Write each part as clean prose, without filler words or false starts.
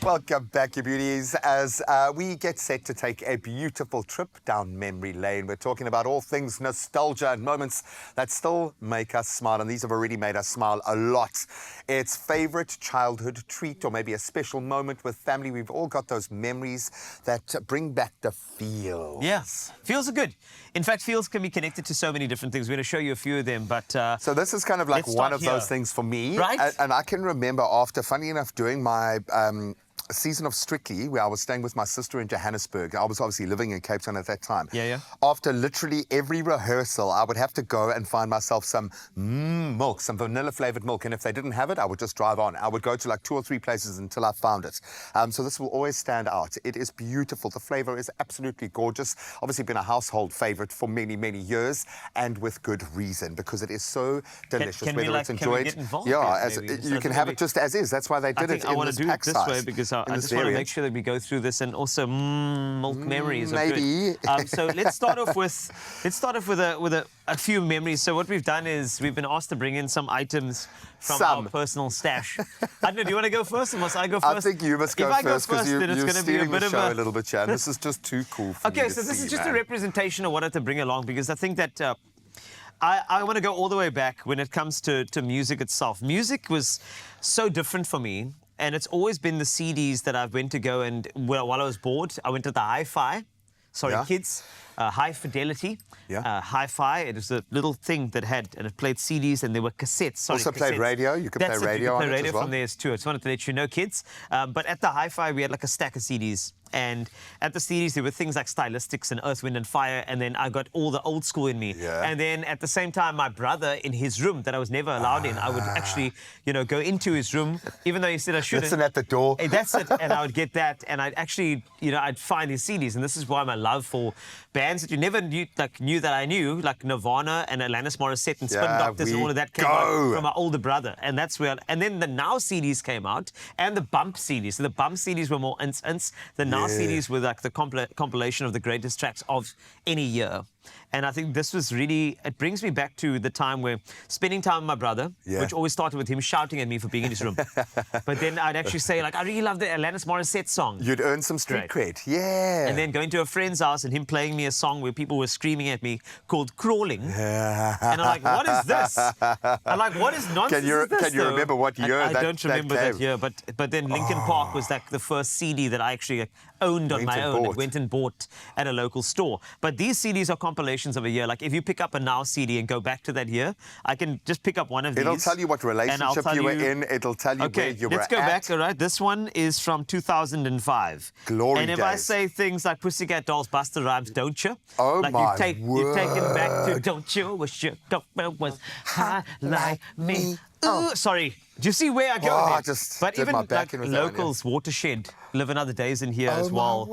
Welcome back, you beauties, as we get set to take a beautiful trip down memory lane. We're talking about all things nostalgia and moments that still make us smile, and these have already made us smile a lot. It's favorite childhood treat or maybe a special moment with family. We've all got those memories that bring back the feels. Yes, feels are good. In fact, feels can be connected to so many different things. We're going to show you a few of them, but... so this is kind of like one of those things for me. Right? And I can remember after, funny enough, doing my... season of Strictly, where I was staying with my sister in Johannesburg. I was obviously living in Cape Town at that time. Yeah. After literally every rehearsal, I would have to go and find myself some milk, some vanilla-flavored milk. And if they didn't have it, I would just drive on. I would go to like 2 or 3 places until I found it. So this will always stand out. It is beautiful. The flavor is absolutely gorgeous. Obviously been a household favorite for many, many years, and with good reason, because it is so delicious. Can whether we, it's enjoyed, can we get involved? yeah, You can have it just as is. That's why they did it in this pack size. I want to do it this way because I just want to make sure that we go through this, and also milk memories are maybe. Good. So let's start off with a few memories. So what we've done is we've been asked to bring in some items from our personal stash. I don't know, do you want to go first, or must I go first? I think you must go first, because you're stealing the show a little bit, Chad. This is just too cool for me to so this see, is just man. a representation of what I had to bring along, because I think that I want to go all the way back when it comes to music itself. Music was so different for me, and it's always been the CDs that I've went to go, and while I was bored, I went to the hi-fi. Sorry, kids. High Fidelity, Hi-Fi. It was a little thing that had, and it played CDs, and there were cassettes. Sorry, also played radio. You could play radio on it as well. radio from there too. I just wanted to let you know, kids. But at the Hi-Fi, we had like a stack of CDs. And at the CDs, there were things like Stylistics and Earth, Wind and Fire, and then I got all the old school in me. Yeah. And then at the same time, my brother, in his room that I was never allowed in, I would actually, go into his room, even though he said I shouldn't. Listen at the door. That's it. And I would get that, and I'd actually, I'd find his CDs. And this is why my love for bands that you never knew that I knew, like Nirvana and Alanis Morissette and Spin Doctors and all of that came out from my older brother. And that's where, and then the Now CDs came out, and the Bump CDs. So the Bump CDs were more ints. The Now CDs were like the compilation of the greatest tracks of any year. And I think this was really, it brings me back to the time where spending time with my brother, which always started with him shouting at me for being in his room. But then I'd actually say, like, I really love the Alanis Morissette song. You'd earn some street cred, yeah. And then going to a friend's house and him playing me a song where people were screaming at me called Crawling. And I'm like, what is this? I'm like, what is nonsense is this, Can you remember what year I don't remember that year, but then Linkin Park was like the first CD that I actually owned on my own and went and bought at a local store. But these CDs are compilations of a year. Like, if you pick up a Now CD and go back to that year, I can just pick up one of these. It'll tell you what relationship you were in. It'll tell you where you were at. Let's go back, all right? This one is from 2005 Glory And if days. I say things like Pussycat Dolls, Busta Rhymes, don't you? Oh, like my You've taken back to don't you wish your girlfriend was high like me. Ooh, sorry. Do you see where I go there? But even like locals, Watershed, Live Another Days in here as well.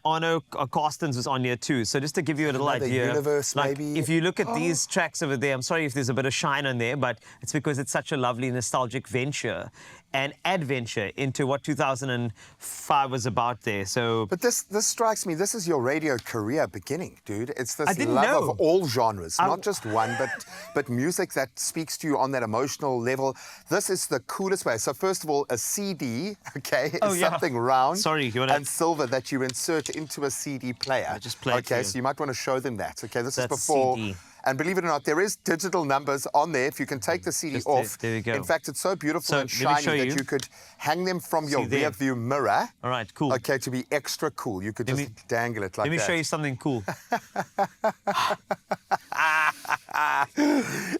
Arno Carstens was on here too. So just to give you a little idea, universe, like, maybe. if you look at these tracks over there, I'm sorry if there's a bit of shine on there, but it's because it's such a lovely nostalgic venture and adventure into what 2005 was about there. So, but this strikes me. This is your radio career beginning, dude. It's this love of all genres, not just one, but music that speaks to you on that emotional level. This is the coolest way. So first of all, a CD, is something round and silver that you insert into a CD player. Just play it. So you might want to show them that. Okay, this is before. CD. And believe it or not, there is digital numbers on there. If you can take the CD off. There we go. In fact, it's so beautiful and shiny that you could hang them from your rear view mirror. All right, cool. Okay, to be extra cool. You could just dangle it like that. Let me show you something cool.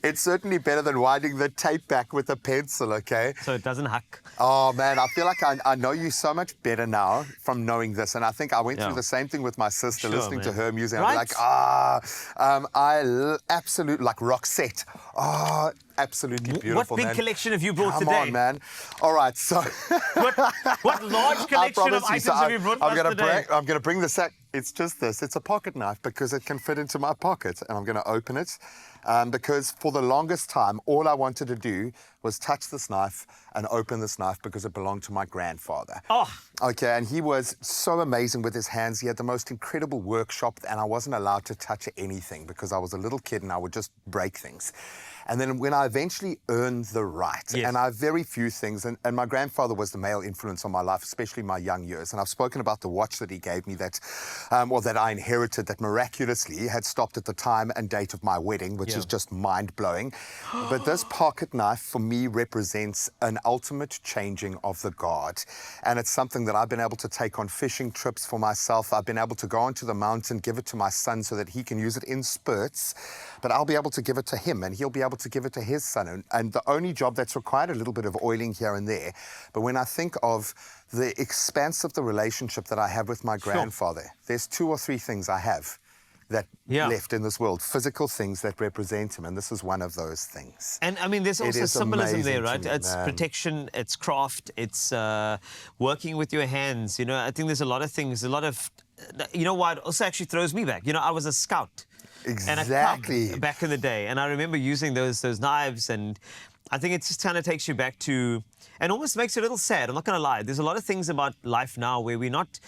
It's certainly better than winding the tape back with a pencil, okay? So it doesn't hack. Oh, man, I feel like I know you so much better now from knowing this. And I think I went through the same thing with my sister, listening to her music. I'd be like, absolute, like Roxette. Oh, absolutely beautiful, What big collection have you brought today? Come on, man. All right, so... what large collection of items have you brought today? I'm going to bring this out. It's just this. It's a pocket knife because it can fit into my pocket. And I'm going to open it. because for the longest time, all I wanted to do was touch this knife and open this knife because it belonged to my grandfather. Oh. Okay, and he was so amazing with his hands. He had the most incredible workshop, and I wasn't allowed to touch anything because I was a little kid and I would just break things. And then when I eventually earned the right, and I have very few things, and my grandfather was the male influence on my life, especially my young years. And I've spoken about the watch that he gave me that, that I inherited, that miraculously had stopped at the time and date of my wedding, which is just mind-blowing. But this pocket knife, for me, represents an ultimate changing of the guard. And it's something that I've been able to take on fishing trips for myself. I've been able to go onto the mountain, give it to my son so that he can use it in spurts, but I'll be able to give it to him and he'll be able to give it to his son. And the only job that's required a little bit of oiling here and there. But when I think of the expanse of the relationship that I have with my grandfather, there's 2 or 3 things I have that left in this world, physical things that represent him, and this is one of those things. And I mean, there's also symbolism there, right? It's protection, it's craft, it's working with your hands. You know, I think there's a lot of things, a lot of, you know what also actually throws me back. You know, I was a scout. Exactly. And a cub back in the day, and I remember using those knives, and I think it just kind of takes you back to, and almost makes you a little sad. I'm not going to lie. There's a lot of things about life now where we're not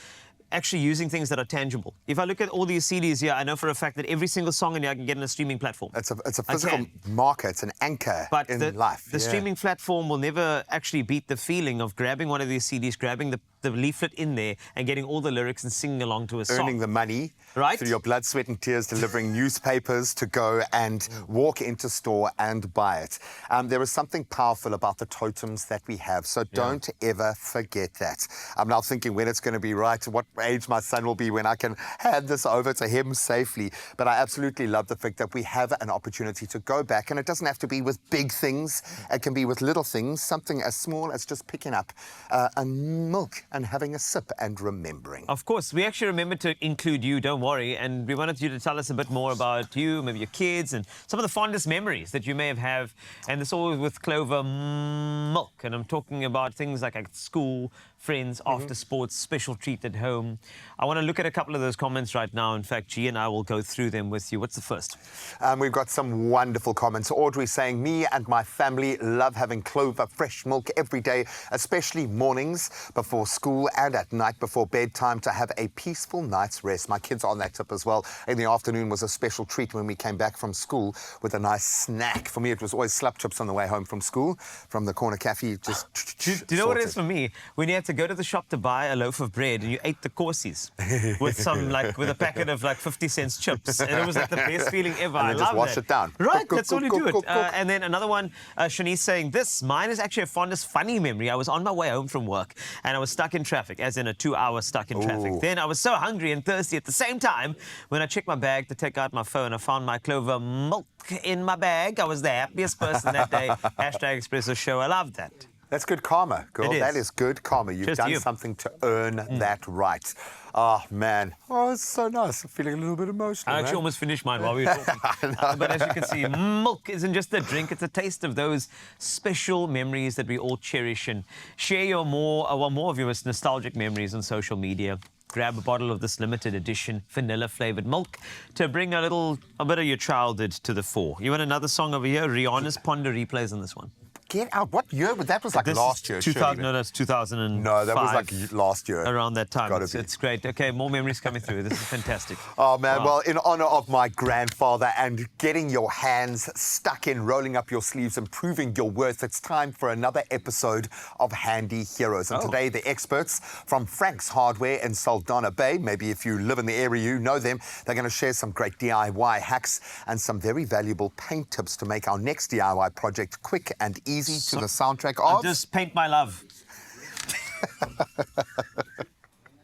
actually using things that are tangible. If I look at all these CDs here, I know for a fact that every single song in here I can get on a streaming platform. It's a physical marker. It's an anchor in life. The streaming platform will never actually beat the feeling of grabbing one of these CDs, grabbing the leaflet in there and getting all the lyrics and singing along to a song. Earning the money through your blood, sweat and tears, delivering newspapers to go and walk into store and buy it. There is something powerful about the totems that we have, so don't ever forget that. I'm now thinking when it's going to be right, what age my son will be when I can hand this over to him safely. But I absolutely love the fact that we have an opportunity to go back, and it doesn't have to be with big things. It can be with little things, something as small as just picking up a milk and having a sip and remembering. Of course, we actually remembered to include you, don't worry, and we wanted you to tell us a bit more about you, maybe your kids, and some of the fondest memories that you may have. And this all with Clover Milk, and I'm talking about things like at school, friends, after sports, special treat at home. I want to look at a couple of those comments right now. In fact, G and I will go through them with you. What's the first? We've got some wonderful comments. Audrey saying, me and my family love having Clover fresh milk every day, especially mornings before school and at night before bedtime to have a peaceful night's rest. My kids are on that tip as well. In the afternoon was a special treat when we came back from school with a nice snack. For me, it was always slap chips on the way home from school, from the corner cafe. Just do you know what it is for me? When you had to go to the shop to buy a loaf of bread and you ate the courses with some, with a packet of 50-cent chips, and it was like the best feeling ever. And then just wash it down. Right, that's all you do. And then another one, Shanice saying, mine is actually a fondest funny memory. I was on my way home from work and I was stuck in traffic, as in a 2-hour stuck in traffic. Then I was so hungry and thirsty at the same time. When I checked my bag to take out my phone, I found my Clover milk in my bag. I was the happiest person that day. #Expresso show. I loved that. That's good karma, girl. That is good karma. You've done something to earn that right. Oh, man. Oh, it's so nice. I'm feeling a little bit emotional. I actually almost finished mine while we were talking. But as you can see, milk isn't just a drink. It's a taste of those special memories that we all cherish. And share more of your nostalgic memories on social media. Grab a bottle of this limited edition vanilla-flavoured milk to bring a bit of your childhood to the fore. You want another song over here? Rihanna's Ponder replays on this one. Get out. What year? That was like last year. 2000, no, that's 2005. No, that was like last year. Around that time. It's great. Okay, more memories coming through. This is fantastic. Oh, man. Well, in honour of my grandfather and getting your hands stuck in, rolling up your sleeves and proving your worth, it's time for another episode of Handy Heroes. And today, the experts from Frank's Hardware in Saldanha Bay, maybe if you live in the area, you know them, they're going to share some great DIY hacks and some very valuable paint tips to make our next DIY project quick and easy to the soundtrack of... Just paint my love.